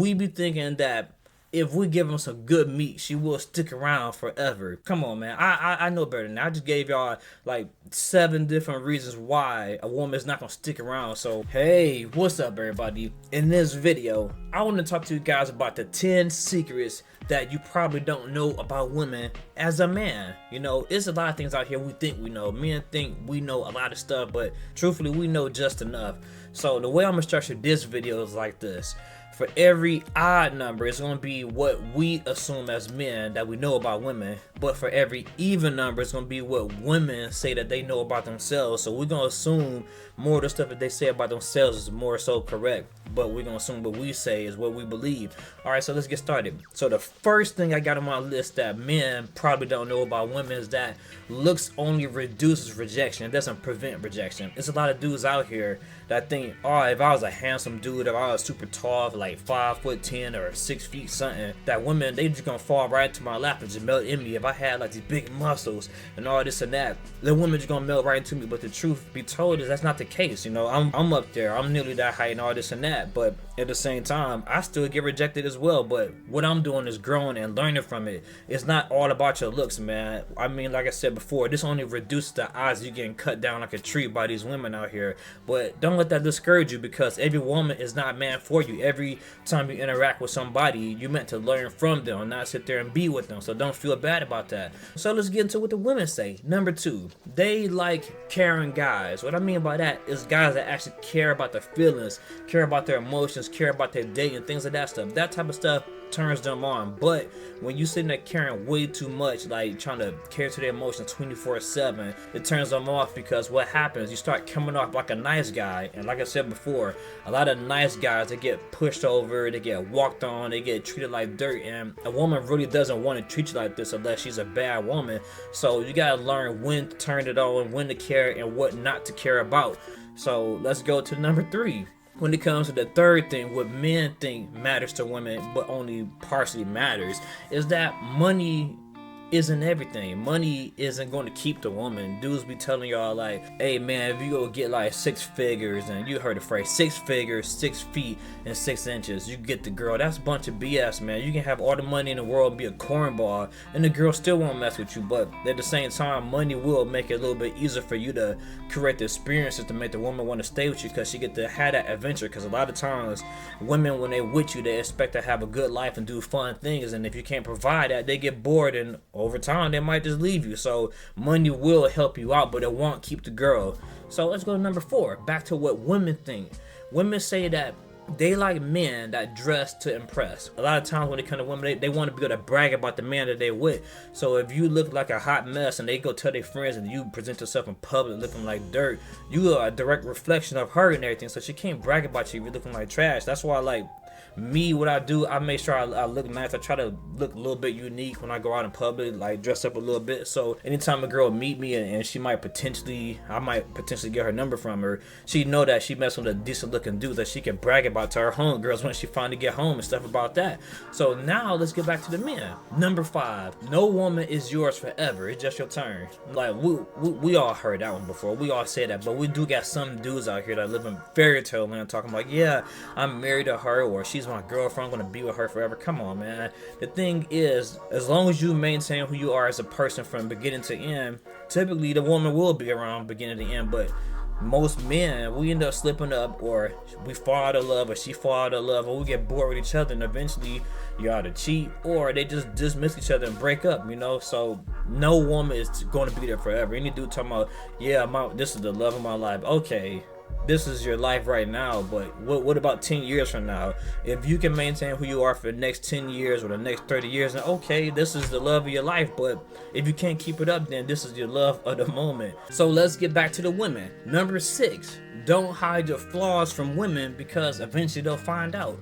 we be thinking that if we give them some good meat, she will stick around forever. Come on, man. I know better than that. I just gave y'all like 7 different reasons why a woman is not gonna stick around. So, hey, what's up, everybody? In this video, I want to talk to you guys about the 10 secrets that you probably don't know about women as a man. You know, it's a lot of things out here we think we know. Men think we know a lot of stuff, but truthfully, we know just enough. So the way I'm gonna structure this video is like this. For every odd number, it's going to be what we assume as men that we know about women. But for every even number, it's going to be what women say that they know about themselves. So we're going to assume more of the stuff that they say about themselves is more so correct. But we're going to assume what we say is what we believe. Alright, so let's get started. So the first thing I got on my list that men probably don't know about women is that looks only reduces rejection. It doesn't prevent rejection. There's a lot of dudes out here that think, oh, if I was a handsome dude, if I was super tall, like 5'10" or 6 feet something, that women, they just gonna fall right into my lap and just melt in me. If I had like these big muscles and all this and that, the women just gonna melt right into me. But the truth be told is that's not the case. You know, I'm up there, I'm nearly that height and all this and that, but at the same time, I still get rejected as well. But what I'm doing is growing and learning from it. It's not all about your looks, man. I mean, like I said before, this only reduces the odds you getting cut down like a tree by these women out here. But don't let that discourage you, because every woman is not meant for you. Every time you interact with somebody, you meant to learn from them, not sit there and be with them. So don't feel bad about that. So let's get into what the women say. Number 2, they like caring guys. What I mean by that is guys that actually care about their feelings, care about their emotions, care about their dating, things like that stuff. That type of stuff turns them on. But when you sitting there caring way too much, like trying to care to their emotions 24/7, it turns them off, because what happens, you start coming off like a nice guy. And like I said before, a lot of nice guys, they get pushed over, they get walked on, they get treated like dirt, and a woman really doesn't want to treat you like this unless she's a bad woman. So you gotta learn when to turn it on, when to care, and what not to care about. So let's go to number 3. When it comes to the third thing, what men think matters to women but only partially matters, is that money isn't everything. Money isn't going to keep the woman. Dudes be telling y'all like, hey man, if you go get like 6 figures, and you heard the phrase 6 figures, 6 feet and 6 inches, you get the girl. That's a bunch of BS, man. You can have all the money in the world and be a cornball, and the girl still won't mess with you. But at the same time, money will make it a little bit easier for you to create the experiences to make the woman want to stay with you, because she get to have that adventure. Because a lot of times women, when they with you, they expect to have a good life and do fun things, and if you can't provide that, they get bored, and over time they might just leave you. So money will help you out, but it won't keep the girl. So let's go to number 4. Back to what women think. Women say that they like men that dress to impress. A lot of times when it comes to women, they want to be able to brag about the man that they with. So if you look like a hot mess and they go tell their friends and you present yourself in public looking like dirt, you are a direct reflection of her and everything. So she can't brag about you if you're looking like trash. That's why, like me, what I do, I make sure I look nice. I try to look a little bit unique when I go out in public, like dress up a little bit. So anytime a girl meet me and I might potentially get her number from her, she know that she messed with a decent looking dude that she can brag about to her homegirls when she finally get home and stuff about that. So now let's get back to the men. Number 5, no woman is yours forever. It's just your turn. Like we all heard that one before. We all say that, but we do got some dudes out here that live in fairy tale land talking like, yeah, I'm married to her, or she's my girlfriend, I'm gonna be with her forever. Come on, man. The thing is, as long as you maintain who you are as a person from beginning to end, typically the woman will be around beginning to end. But most men, we end up slipping up, or we fall out of love, or she fall out of love, or we get bored with each other, and eventually you either cheat or they just dismiss each other and break up, you know. So no woman is going to be there forever. Any dude talking about, yeah, this is the love of my life. Okay, this is your life right now, but what about 10 years from now? If you can maintain who you are for the next 10 years or the next 30 years, then okay, this is the love of your life. But if you can't keep it up, then this is your love of the moment. So let's get back to the women. Number 6, don't hide your flaws from women, because eventually they'll find out.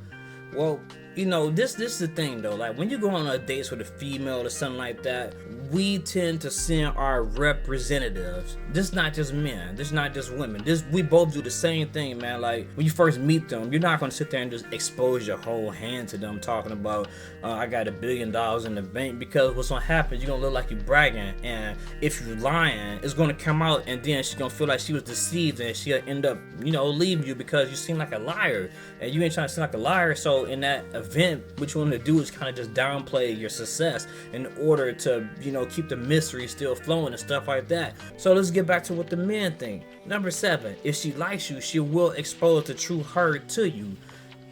Well, you know, this is the thing though. Like when you go on a date with a female or something like that, we tend to send our representatives. This not just men, this not just women. We both do the same thing, man. Like when you first meet them, you're not gonna sit there and just expose your whole hand to them talking about I got $1 billion in the bank, because what's gonna happen, you're gonna look like you're bragging, and if you're lying, it's gonna come out, and then she's gonna feel like she was deceived, and she'll end up, you know, leaving you because you seem like a liar, and you ain't trying to seem like a liar. So So in that event, what you want to do is kind of just downplay your success in order to, you know, keep the mystery still flowing and stuff like that. So let's get back to what the men think. Number 7, if she likes you, she will expose the true her to you.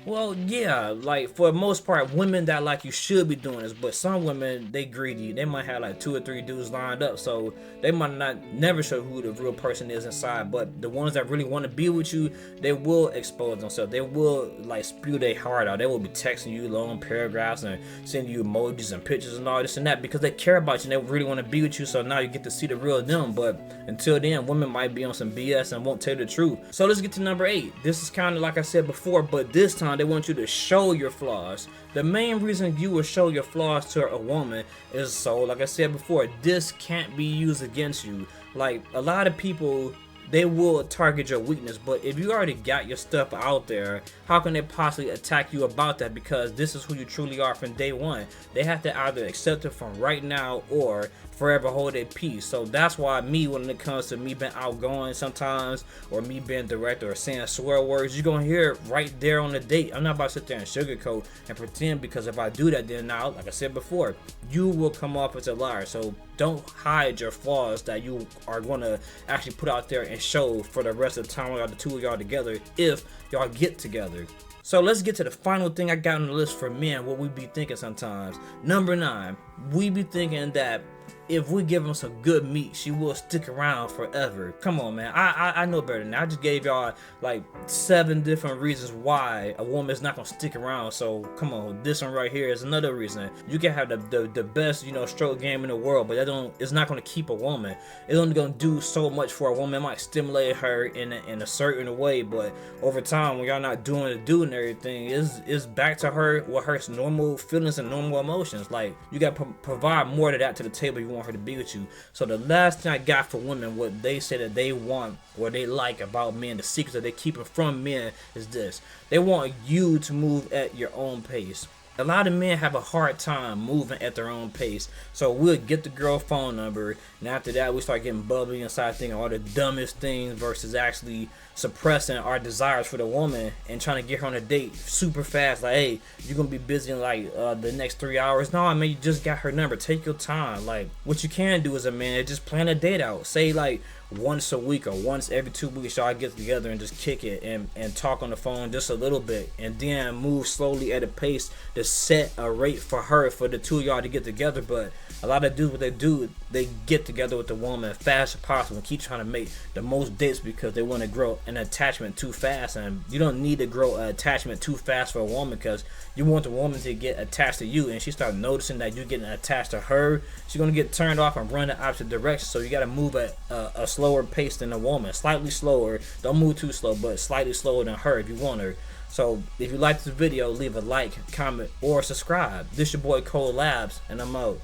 Well, yeah, like for the most part, women that like you should be doing this, but some women, they greedy. They might have like 2 or 3 dudes lined up, so they might not never show who the real person is inside. But the ones that really want to be with you, they will expose themselves. They will like spew their heart out. They will be texting you long paragraphs and sending you emojis and pictures and all this and that because they care about you and they really want to be with you. So now you get to see the real them. But until then, women might be on some BS and won't tell you the truth. So let's get to number 8. This is kind of like I said before, but this time they want you to show your flaws. The main reason you will show your flaws to a woman is so, like I said before, this can't be used against you. Like a lot of people, they will target your weakness, but if you already got your stuff out there, how can they possibly attack you about that? Because this is who you truly are from day one. They have to either accept it from right now or forever hold their peace. So that's why me, when it comes to me being outgoing sometimes, or me being direct or saying swear words, you're gonna hear it right there on the date. I'm not about to sit there and sugarcoat and pretend, because if I do that, then now, like I said before, you will come off as a liar. So don't hide your flaws that you are gonna actually put out there and show for the rest of the time while the two of y'all together, if y'all get together. So let's get to the final thing I got on the list for men, what we be thinking sometimes. Number 9, we be thinking that if we give them some good meat, she will stick around forever. Come on, man. I know better than that. I just gave y'all like 7 different reasons why a woman is not gonna stick around. So come on, this one right here is another reason. You can have the best, you know, stroke game in the world, but it's not gonna keep a woman. It's only gonna do so much for a woman. It might stimulate her in a certain way, but over time, when y'all not doing the do and everything, is back to her with her normal feelings and normal emotions. Like you gotta provide more to that to the table. You want her to be with you. So the last thing I got for women, what they say that they want or they like about men, the secrets that they keep from men, is this: they want you to move at your own pace. A lot of men have a hard time moving at their own pace. So we'll get the girl phone number, and after that we start getting bubbly inside, thinking all the dumbest things versus actually suppressing our desires for the woman and trying to get her on a date super fast. Like, hey, you're gonna be busy in like the next 3 hours. No, I mean, you just got her number. Take your time. Like, what you can do as a man, just plan a date out. Say like once a week or once every 2 weeks, y'all get together and just kick it and talk on the phone just a little bit, and then move slowly at a pace to set a rate for her, for the two of y'all to get together. But a lot of dudes, what they do, they get together with the woman as fast as possible and keep trying to make the most dates because they want to grow an attachment too fast. And you don't need to grow an attachment too fast for a woman, because you want the woman to get attached to you, and she starts noticing that you're getting attached to her, she's gonna get turned off and run the opposite direction. So you got to move at a slower pace than a woman, slightly slower. Don't move too slow, but slightly slower than her if you want her. So if you like this video, leave a like, comment, or subscribe. This your boy Labz, and I'm out.